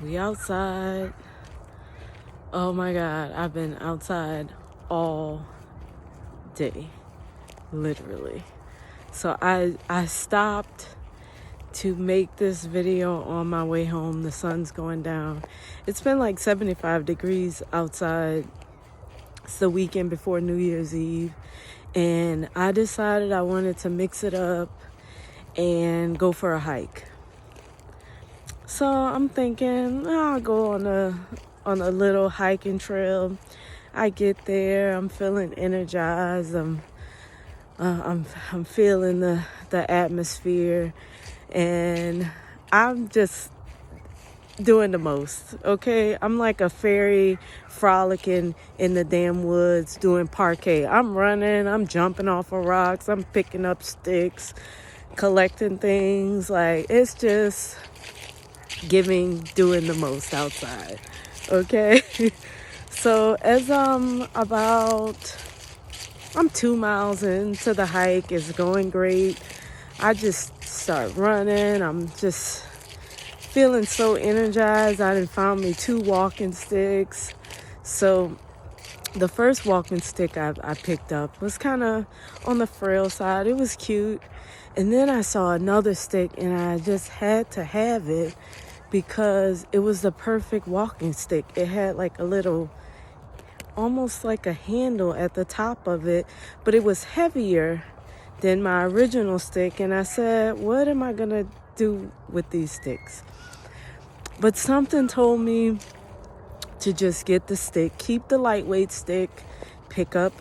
We outside. Oh my God, I've been outside all day, literally. So I stopped to make this video on my way home. The sun's going down. It's been like 75 degrees outside. It's the weekend before New Year's Eve. And I decided I wanted to mix it up and go for a hike. So I'm thinking I'll go on a little hiking trail. I get there, I'm feeling energized. I'm feeling the atmosphere, and I'm just doing the most. Okay, I'm like a fairy frolicking in the damn woods doing parquet. I'm running, I'm jumping off of rocks, I'm picking up sticks, collecting things. Like, it's just doing the most outside. Okay. So as I'm 2 miles into the hike, it's going great. I just start running. I'm just feeling so energized. I done found me 2 walking sticks. So the first walking stick I picked up was kind of on the frail side. It was cute. And then I saw another stick, and I just had to have it because it was the perfect walking stick. It had like a little, almost like a handle at the top of it, but it was heavier than my original stick. And I said, what am I gonna do with these sticks? But something told me to just get the stick, keep the lightweight stick, pick up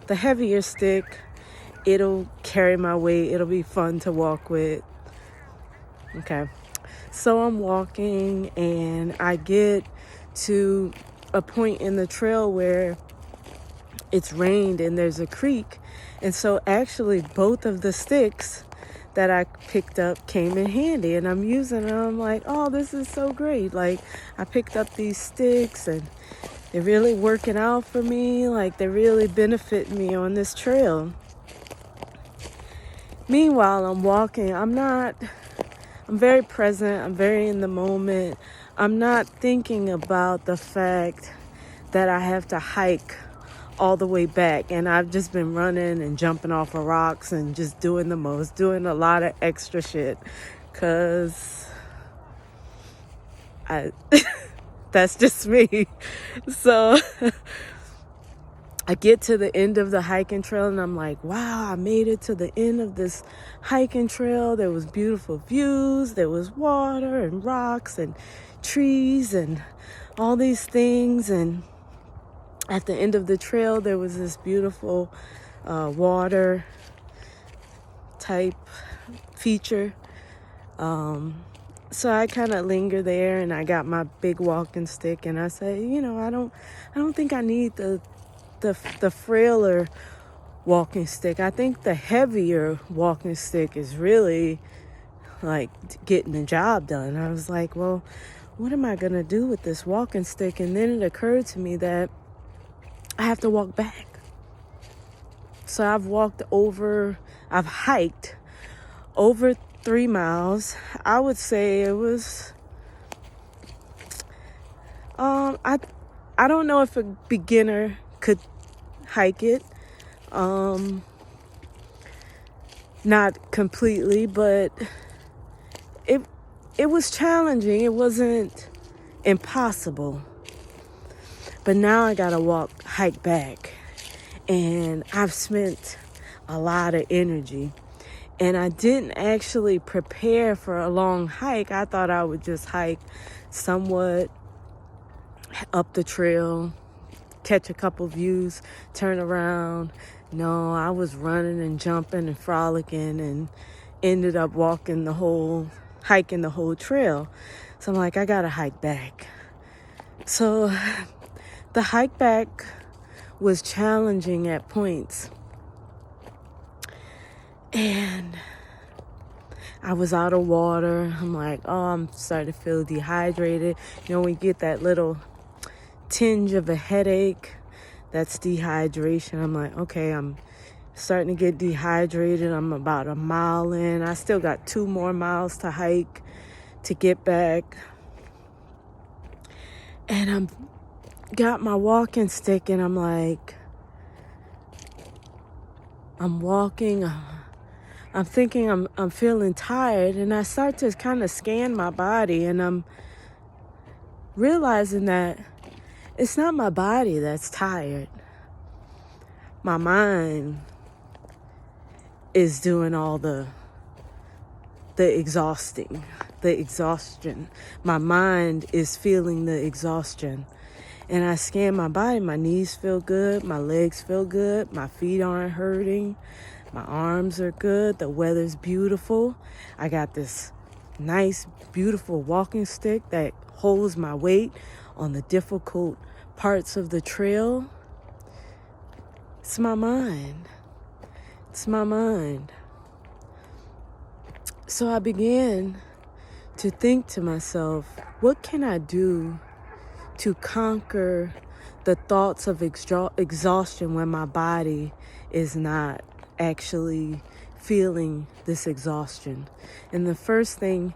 the heavier stick. It'll carry my weight. It'll be fun to walk with. Okay. So I'm walking, and I get to a point in the trail where it's rained and there's a creek. And so actually both of the sticks that I picked up came in handy, and I'm using them. I'm like, oh, this is so great. Like, I picked up these sticks and they're really working out for me. Like, they're really benefiting me on this trail. Meanwhile, I'm walking. I'm very present. I'm very in the moment. I'm not thinking about the fact that I have to hike all the way back. And I've just been running and jumping off of rocks and just doing the most, doing a lot of extra shit. Because that's just me. So I get to the end of the hiking trail, and I'm like, wow, I made it to the end of this hiking trail. There was beautiful views. There was water and rocks and trees and all these things. And at the end of the trail, there was this beautiful water type feature. So I kind of linger there, and I got my big walking stick, and I say, I don't think I need the frailer walking stick. I think the heavier walking stick is really like getting the job done. I was like, well, what am I gonna do with this walking stick? And then it occurred to me that I have to walk back. So I've hiked over 3 miles. I would say it was I don't know if a beginner could hike it. Not completely, but it was challenging. It wasn't impossible. But now I gotta hike back. And I've spent a lot of energy. And I didn't actually prepare for a long hike. I thought I would just hike somewhat up the trail, catch a couple views, turn around. No, I was running and jumping and frolicking, and ended up hiking the whole trail. So I'm like, I gotta hike back. So the hike back was challenging at points. And I was out of water. I'm like, oh, I'm starting to feel dehydrated. When you get that little tinge of a headache, that's dehydration. I'm like, okay, I'm starting to get dehydrated. I'm about a mile in. I still got 2 more miles to hike to get back. And I'm got my walking stick, and I'm like, I'm walking. I'm thinking I'm feeling tired, and I start to kind of scan my body, and I'm realizing that it's not my body that's tired. My mind is doing all the exhaustion. My mind is feeling the exhaustion. And I scan my body. My knees feel good. My legs feel good. My feet aren't hurting. My arms are good. The weather's beautiful. I got this nice, beautiful walking stick that holds my weight on the difficult parts of the trail. It's my mind. It's my mind. So I began to think to myself, what can I do to conquer the thoughts of exhaustion when my body is not actually feeling this exhaustion? And the first thing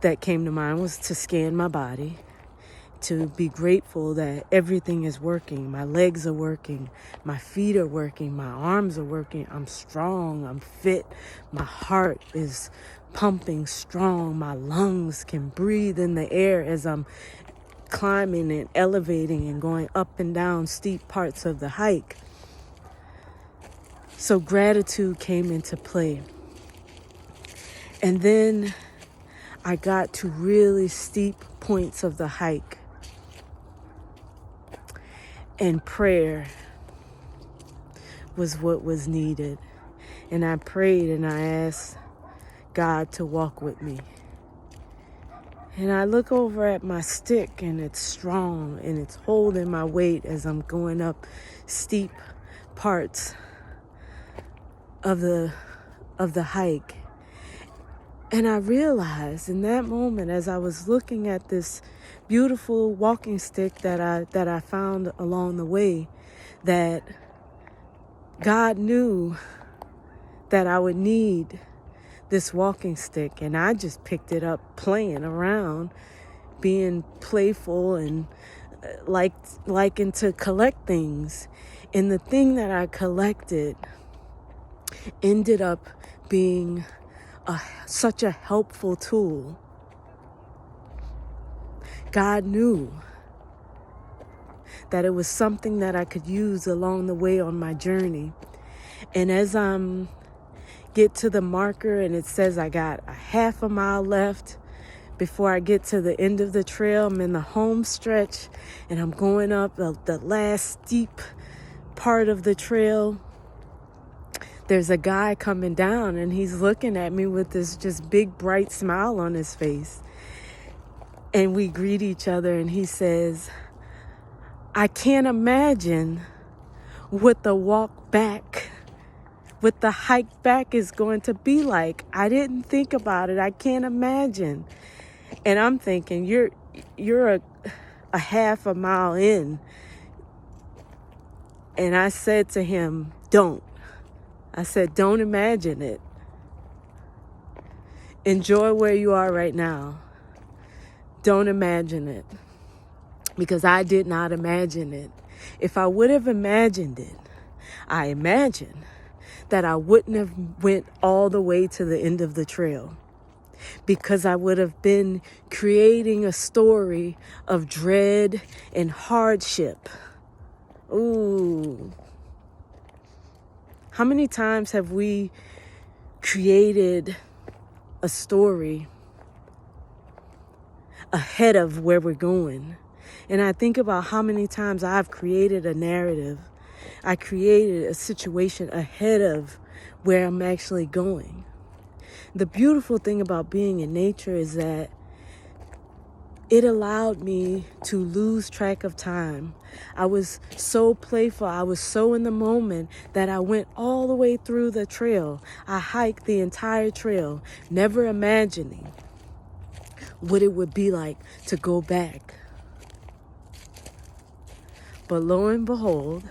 that came to mind was to scan my body, to be grateful that everything is working. My legs are working. My feet are working. My arms are working. I'm strong. I'm fit. My heart is pumping strong. My lungs can breathe in the air as I'm climbing and elevating and going up and down steep parts of the hike. So gratitude came into play. And then I got to really steep points of the hike. And prayer was what was needed. And I prayed and I asked God to walk with me. And I look over at my stick, and it's strong and it's holding my weight as I'm going up steep parts of the hike. And I realized in that moment, as I was looking at this beautiful walking stick that I found along the way, that God knew that I would need this walking stick. And I just picked it up playing around, being playful and liking to collect things. And the thing that I collected ended up being such a helpful tool. God knew that it was something that I could use along the way on my journey. And as I'm get to the marker and it says I got a half a mile left before I get to the end of the trail, I'm in the home stretch and I'm going up the last steep part of the trail. There's a guy coming down and he's looking at me with this just big bright smile on his face. And we greet each other and he says, I can't imagine what the walk back, what the hike back is going to be like. I didn't think about it. I can't imagine. And I'm thinking, you're a half a mile in. And I said to him, don't imagine it. Enjoy where you are right now. Don't imagine it. Because I did not imagine it. If I would have imagined it, I imagine that I wouldn't have went all the way to the end of the trail, because I would have been creating a story of dread and hardship. Ooh. How many times have we created a story ahead of where we're going? And I think about how many times I've created a narrative. I created a situation ahead of where I'm actually going. The beautiful thing about being in nature is that it allowed me to lose track of time. I was so playful. I was so in the moment that I went all the way through the trail. I hiked the entire trail, never imagining what it would be like to go back. But lo and behold,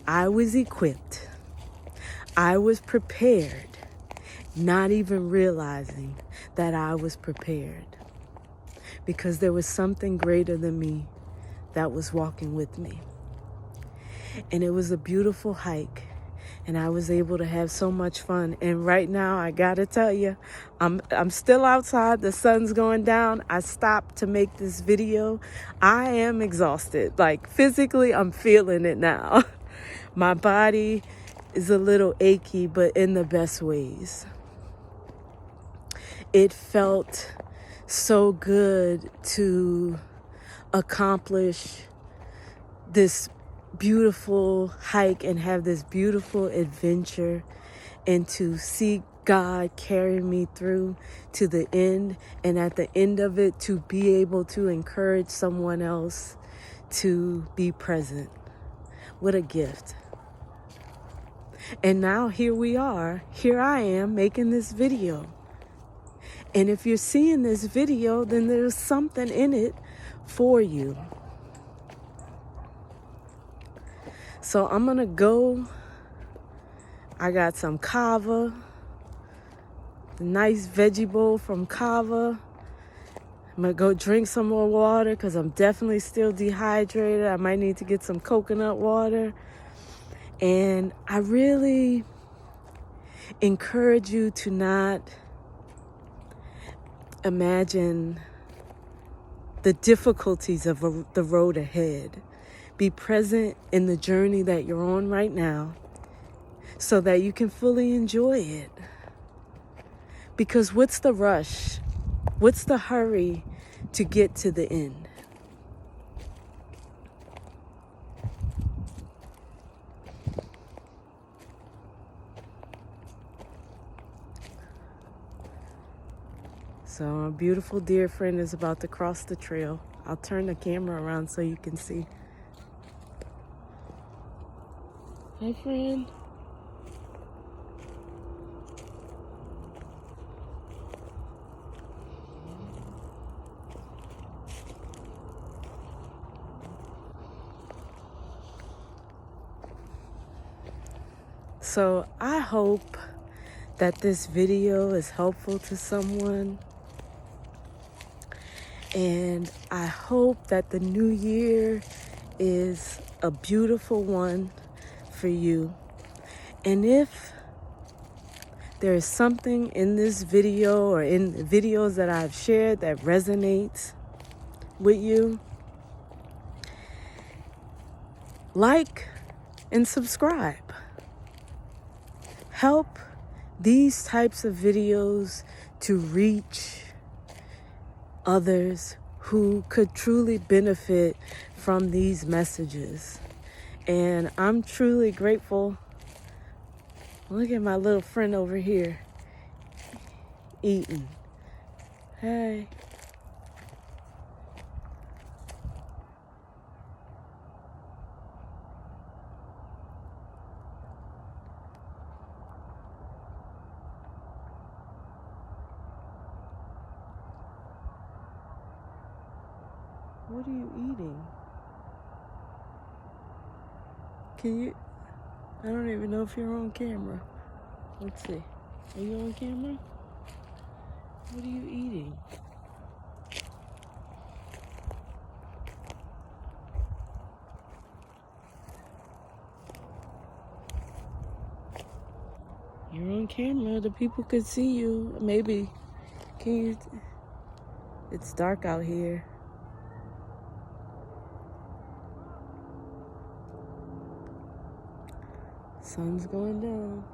I was equipped. I was prepared, not even realizing that I was prepared. because there was something greater than me that was walking with me. And it was a beautiful hike, and I was able to have so much fun. And right now, I gotta tell you, I'm still outside. The sun's going down. I stopped to make this video. I am exhausted. Like, physically, I'm feeling it now. My body is a little achy, but in the best ways. It felt so good to accomplish this beautiful hike and have this beautiful adventure, and to see God carry me through to the end, and at the end of it to be able to encourage someone else to be present. What a gift. And now here we are. Here I am making this video. And if you're seeing this video, then there's something in it for you. So I'm going to go. I got some kava, the nice veggie bowl from kava. I'm going to go drink some more water because I'm definitely still dehydrated. I might need to get some coconut water. And I really encourage you to not imagine the difficulties of the road ahead. Be present in the journey that you're on right now so that you can fully enjoy it. Because what's the rush? What's the hurry to get to the end? So a beautiful dear friend is about to cross the trail. I'll turn the camera around so you can see. Hi, friend. So I hope that this video is helpful to someone. And I hope that the new year is a beautiful one for you. And if there is something in this video or in the videos that I've shared that resonates with you, like and subscribe. Help these types of videos to reach others who could truly benefit from these messages. And I'm truly grateful. Look at my little friend over here eating. Hey. What are you eating? Can you? I don't even know if you're on camera. Let's see. Are you on camera? What are you eating? You're on camera. The people could see you. Maybe. Can you? It's dark out here. Sun's going down.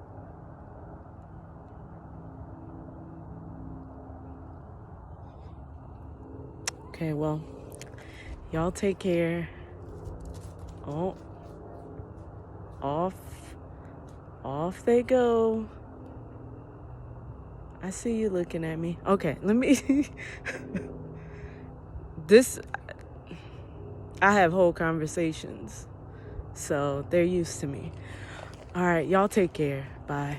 Okay, well, y'all take care. Oh, off they go. I see you looking at me. Okay, let me. I have whole conversations, so they're used to me. All right, y'all take care. Bye.